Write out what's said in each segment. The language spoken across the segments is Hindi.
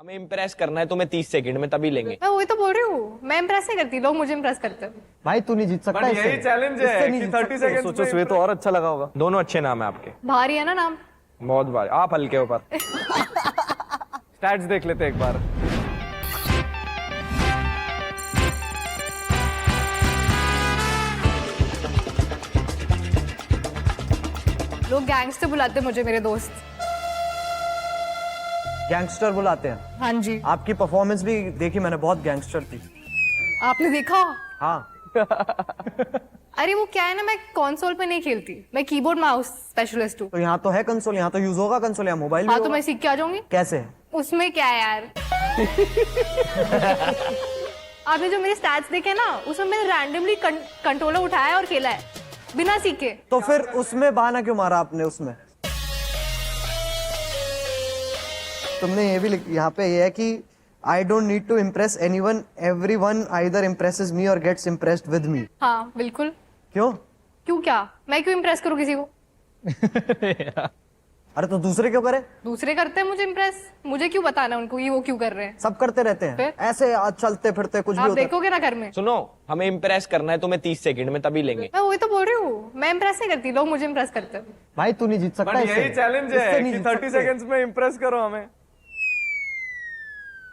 हमें इम्प्रेस करना है तुम्हें 30 सेकंड में, तभी लेंगे। मैं वही तो बोल रही हूँ, मैं इम्प्रेस नहीं करती, लोग मुझे इम्प्रेस करते हैं। भाई तू नहीं जीत सकता बट इससे। यही चैलेंज है इससे नहीं कि जीत 30 सकते। सेकंड सोचो स्वे तो और अच्छा लगा होगा। दोनों अच्छे नाम है आपके, भारी है ना नाम। बहुत बार आप हल्के ऊपर। स्टैट्स देख लेते हैं एक बार। लोग गैंगस्टर बुलाते हैं मुझे, मेरे दोस्त। गैंगस्टर बुलाते हैं। हाँ जी। आपकी परफॉर्मेंस भी देखी मैंने, बहुत गैंगस्टर थी। आपने देखा? हाँ अरे वो क्या है ना, मैं कंसोल पे नहीं खेलती, मैं कीबोर्ड माउस स्पेशलिस्ट हूँ। तो यहाँ तो है कंसोल, यहाँ तो यूज होगा कंसोल, यहाँ मोबाइल भी हाँ तो होगा। मैं सीख के आ जाऊंगी। कैसे? उसमें क्या है यार। आपने जो मेरे स्टैट्स देखे ना, उसमें मैंने रैंडमली कंट्रोलर उठाया और खेला है बिना सीखे। तो फिर उसमें बहाना क्यों मारा आपने? उसमें तुमने ये भी यहाँ पे ये है कि I don't need to impress anyone, everyone either impresses me और गेट्स इम्प्रेस्ड विद मी। हाँ बिल्कुल। क्यों? क्यों क्या? मैं क्यों इम्प्रेस करूँ किसी को? अरे तो दूसरे क्यों करे? दूसरे करते हैं मुझे इम्प्रेस, मुझे क्यों बताना उनको कि वो क्यों कर रहे हैं? सब करते रहते हैं फिर? ऐसे आज चलते फिरते कुछ भी आप होता है। देखोगे ना घर में। सुनो, हमें इम्प्रेस करना है तुम्हें 30 सेकंड में, तभी लेंगे। मैं वही तो बोल रही हूँ, मैं इम्प्रेस नहीं करती, लोग मुझे इम्प्रेस करते हैं। भाई तू नहीं जीत सकता बट इससे। यही चैलेंज इससे है नहीं कि जीत 30 सकते। सेकंड्स में इम्प्रेस करो हमें।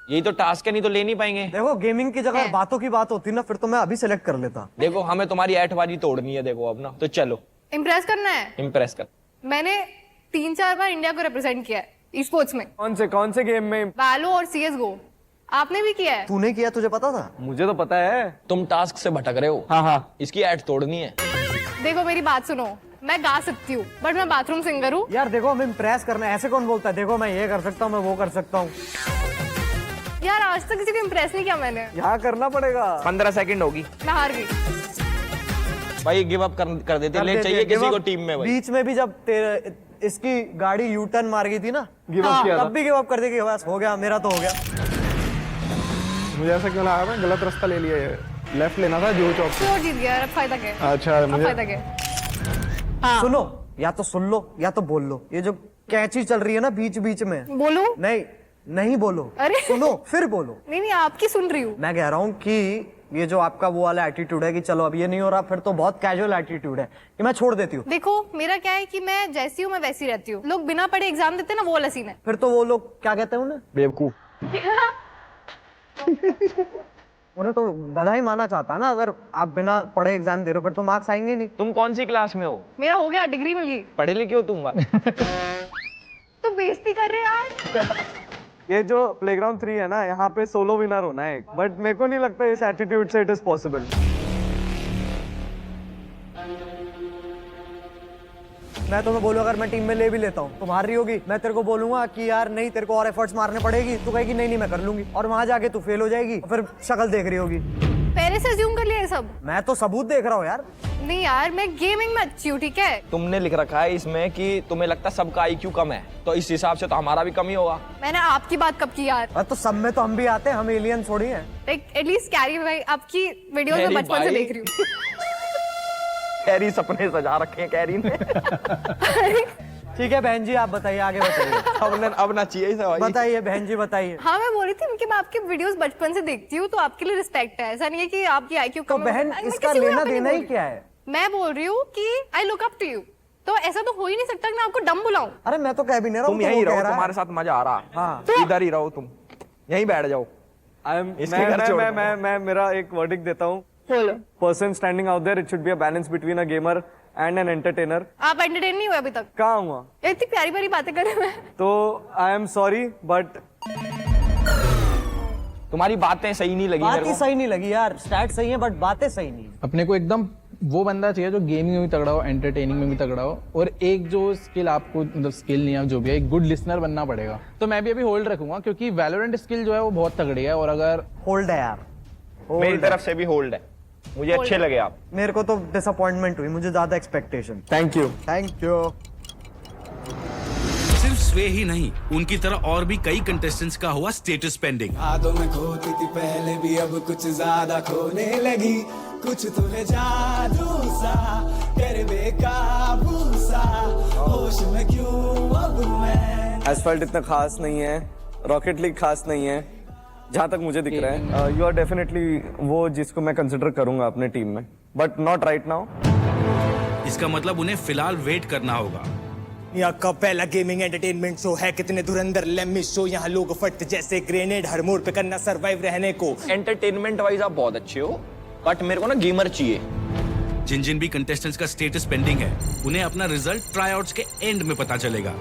यही तो टास्क है, नहीं तो ले नहीं पाएंगे। देखो गेमिंग की जगह है। बातों की बात होती ना, फिर तो मैं अभी सेलेक्ट कर लेता। देखो हमें तुम्हारी ऐठबाजी तोड़नी है, देखो अब ना, तो चलो इम्प्रेस करना है। इम्प्रेस कर। मैंने 3-4 बार इंडिया को रिप्रेजेंट किया है स्पोर्ट्स में, कौन से गेम में? वैलो और CS:GO। आपने भी किया है। तूने किया, तुझे पता था? मुझे तो पता है। तुम टास्क से भटक रहे हो। हाँ हाँ। इसकी ऐठ तोड़नी है। देखो मेरी बात सुनो, मैं गा सकती हूँ बट मैं बाथरूम सिंगर हूँ। यार देखो हमें इम्प्रेस करना है, ऐसे कौन बोलता है? देखो मैं ये कर सकता हूँ, मैं वो कर सकता हूँ। यार आज तक किसी को इम्प्रेस नहीं किया मैंने। यहाँ करना पड़ेगा। 15 सेकंड होगी मैं हार गई। भाई, गिव अप कर देते। ले चाहिए किसी को टीम में भाई। बीच में भी जब तेरे इसकी गाड़ी यू टर्न मार गई थी ना, गिव अप किया था। तब भी गिव अप कर देगी, बस हो गया, मेरा तो हो गया। मुझे ऐसा क्यों लगा, मैं गलत रास्ता ले लिया है। लेफ्ट लेना था जुहू चौक से। तो जीत गया, अब फायदा क्या है? अच्छा अब फायदा क्या है? सुनो, या तो सुन लो या तो बोल लो। ये जो कैची चल रही है ना बीच बीच में, बोलूं? नहीं बोलो। अरे। सुनो फिर बोलो। नहीं आपकी सुन रही हूँ। मैं कह रहा हूँ कि ये जो आपका वो वाला एटीट्यूड है कि चलो अब ये नहीं हो रहा, फिर तो बहुत कैजुअल एटीट्यूड है कि मैं छोड़ देती हूँ। देखो मेरा क्या है कि मैं जैसी हूँ मैं वैसी रहती हूँ। लोग बिना पढ़े एग्जाम देते हैं ना, वो वाला सीन है। फिर तो वो लोग क्या कहते हैं उन्हें? बेवकूफ। उन्हें तो गधा ही माना चाहता है ना। अगर आप बिना पढ़े एग्जाम दे रहे हो फिर तो मार्क्स आएंगे नहीं। तुम कौन सी क्लास में हो? मेरा हो गया, डिग्री मिल गई। पढ़े लिखे हो तुम? तो बेइज्जती कर रहे यार। ये जो प्लेग्राउंड 3 है ना, यहाँ पे सोलो विनर होना है, बट मेरे को नहीं लगता इस एटीट्यूड से इट इज पॉसिबल। मैं तुम्हें बोलूँ अगर मैं टीम में ले भी लेता हूँ, तुम हार रही होगी, मैं तेरे को बोलूंगा कि यार नहीं तेरे को और एफर्ट्स मारने पड़ेगी, तू कहेगी नहीं मैं कर लूंगी, और वहां जाके तू फेल हो जाएगी, फिर शक्ल देख रही होगी। पहले से अज्यूम कर लिया ये सब। मैं तो सबूत देख रहा हूँ यार। नहीं यार, मैं गेमिंग में अच्छी हूँ, ठीक है? तुमने लिख रखा है इसमें कि तुम्हें लगता है सबका IQ कम है, तो इस हिसाब से तो हमारा भी कम ही होगा। मैंने आपकी बात कब की यार? तो सब में तो हम भी आते हैं, हम एलियन थोड़ी हैं। एटलीस्ट कैरी भाई आपकी वीडियोस में कैरी बचपन से भाई। देख रही हूँ। कैरी सपने सजा रखे हैं कैरी ने। ठीक है बहन जी, आप बताइए, आगे बताइए। अब ना चाहिए इसे भाई। बताइए बहन जी बताइए। हाँ मैं बोल रही थी कि मैं आपकी वीडियोस बचपन से देखती हूँ, तो आपके लिए रिस्पेक्ट है। ऐसा नहीं है कि आपकी IQ तो कम है। बहन मैं इसका किसी को लेना यहाँ पे नहीं देना बोल ही रही। क्या है? मैं बोल रही हूँ कि I look up to you, तो ऐसा तो हो ही नहीं सकता कि मैं आपको डम बुलाऊं। अरे मैं तो कह भी नहीं रहा हूँ, तुम तो यहीं वो कह रहो, रहा है। तुम्हारे साथ मजा आ रहा। हाँ। इधर ही रहो, तुम यहीं बैठ जाओ। इसके घर छोड़ दो। मैं मेरा एक वर्डिक्ट देता हूँ। Person standing out there, it should be a balance between a gamer and an entertainer. आप एंटरटेन नहीं हुए अभी तक? कहाँ हुआ? इतनी प्यारी प्यारी बातें कर रहे हैं। तो आई एम सॉरी बट तुम्हारी बातें सही नहीं लगी बात मेरे ही को। सही नहीं लगी यार। स्टैट सही है बट बातें सही नहीं। अपने को एकदम वो बंदा चाहिए जो गेमिंग में भी तगड़ा हो, एंटरटेनिंग में भी तगड़ा हो, और एक जो स्किल आपको, मतलब स्किल नहीं है जो भी है, एक गुड लिसनर बनना पड़ेगा। तो मैं भी अभी होल्ड रखूंगा क्योंकि वैलोरेंट स्किल जो है वो बहुत तगड़ी है। और अगर होल्ड है यार, मेरी तरफ से भी होल्ड है, मुझे अच्छे लगे आप। मेरे को तो डिसअपॉइंटमेंट हुई, मुझे ज्यादा expectation. Thank you. Thank you. सिर्फ स्वे ही नहीं, उनकी तरह और भी कई कंटेस्टेंट्स का हुआ स्टेटस पेंडिंग। हाथों में खोती थी पहले भी, अब कुछ ज्यादा खोने लगी। कुछ तो है जादू सा, कर बेकाबू सा, होश में क्यों अब मैं। एसफल्ट इतना खास नहीं है, रॉकेट लीग खास नहीं है जहां तक मुझे दिख रहा है। यू आर डेफिनेटली वो जिसको मैं कंसिडर करूंगा अपने टीम में, बट नॉट राइट नाउ। इसका मतलब उन्हें फिलहाल वेट करना होगा। यहाँ का पहला गेमिंग एंटरटेनमेंट शो है, कितने धुरंधर लेमी शो, यहाँ लोग फट जैसे ग्रेनेड, हर मोड़ पे करना सरवाइव रहने को। एंटरटेनमेंट वाइज आप बहुत अच्छे हो, बट मेरे को ना गेमर चाहिए। जिन जिन भी कंटेस्टेंट्स का स्टेटस पेंडिंग है, उन्हें अपना रिजल्ट ट्राईआउट्स के एंड में पता चलेगा।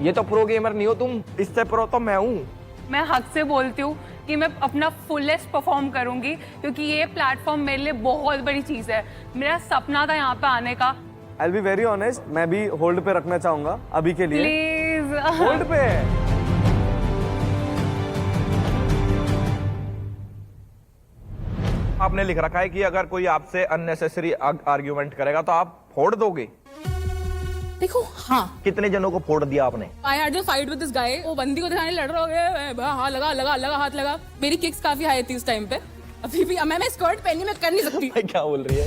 ये तो प्रो गेमर नहीं हो तुम, इससे प्रो तो मैं हूँ। मैं हक से बोलती हूँ कि मैं अपना फुलेस्ट परफॉर्म करूंगी, क्योंकि ये प्लेटफॉर्म मेरे लिए बहुत बड़ी चीज है। मेरा सपना था यहाँ पे आने का। I will be very honest, मैं भी होल्ड पे रखना चाहूंगा अभी के लिए। प्लीज होल्ड पे। आपने लिख रखा है कि अगर कोई आपसे अननेसेसरी आर्ग्यूमेंट करेगा तो आप फोड़ दोगे। देखो हाँ, कितने जनों को फोड़ दिया आपने? I had a fight with this guy। वो बंदी को दिखाने लड़ रहा हो, हाँ लगा लगा लगा हाथ लगा। मेरी किक्स काफी हाई थी उस टाइम पे। अभी भी मैं स्कर्ट पहनी मैं कर नहीं सकती। क्या बोल रही है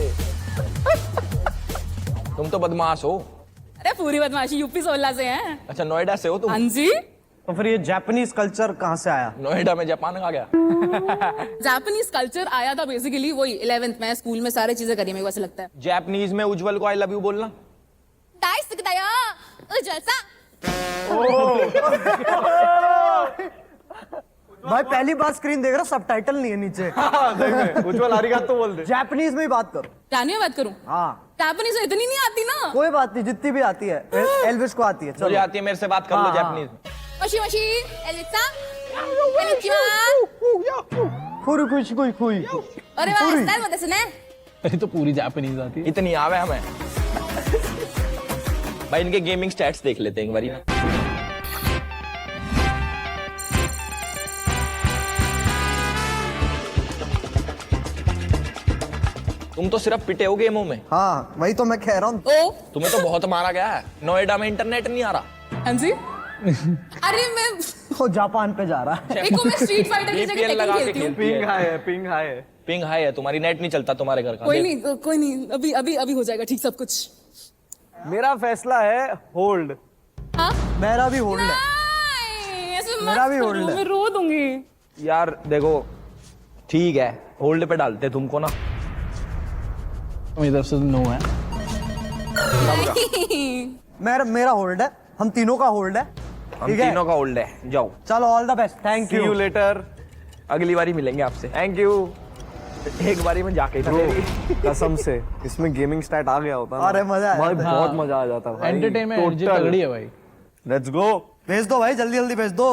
तुम तो बदमाश हो। अरे पूरी बदमाशी यूपी 16 से है। अच्छा नोएडा से हो तुम? हाँ जी। तो फिर ये जापानीज कल्चर कहाँ से आया? नोएडा में जापान आ गया। जापानीज कल्चर आया था बेसिकली वही 11th में स्कूल में सारी चीजें करी मेरे को ऐसा लगता है। जापानीज में उज्जवल को आई लव यू बोलना। भाई पहली बार स्क्रीन देख रहा, सबटाइटल नहीं है नीचे। उज्जवल आरिगातो बोल दे। जापानीज में ही बात करो। जानी में बात करूं? हाँ जापानीज इतनी नहीं आती ना। कोई बात नहीं, जितनी भी आती है एल्विस को आती है। मुझे चलो आती है, मेरे से बात कर लो हाँ, जापानीज। मशी मशी एलेक्सा एलेक्सा। खुई खुई खुई खुई। अरे वाह स्टाइल मत सुने। अरे तो पूरी जापानीज आती है। इतनी आवे हमें। भाई इनके गेमिंग स्टैट्स देख लेते हैं एक बारी ना। तुम तो सिर्फ पिटे हो गेमों में। हाँ वही तो मैं कह रहा हूँ। ओ तुम्हें तो बहुत मारा गया है। नोएडा में इंटरनेट नहीं आ रहा। हाँ जी। अरे मैं वो जापान पे जा रहा है। देखो मैं स्ट्रीट फाइटर की जगह VPN लगा के टेकन खेलती हूँ। खेलती है। पिंग हाई है, पिंग हाई है। पिंग हाई है तुम्हारी, नेट नहीं चलता तुम्हारे घर का। कोई नहीं अभी अभी अभी हो जाएगा ठीक सब कुछ। मेरा फैसला है होल्ड। हाँ मेरा भी होल्ड है। ऐसे मेरा मत भी करो, hold है। मैं रो दूंगी। यार देखो ठीक है, होल्ड पे डालते तुमको ना। मेरी तरफ से नो है। मेरा होल्ड है, हम तीनों का होल्ड है। हम ठीक है तीनों का होल्ड है। जाओ चलो, all the best, thank see you you. Later. अगली बारी मिलेंगे आपसे। Thank you. एक बारी में जाके कसम से इसमें गेमिंग स्टैट आ गया होता ना। अरे मजा आया भाई था। बहुत मजा आ जाता भाई। Entertainment energy Total। तगड़ी है भाई। Let's go. भेज दो भाई, जल्दी जल्दी भेज दो।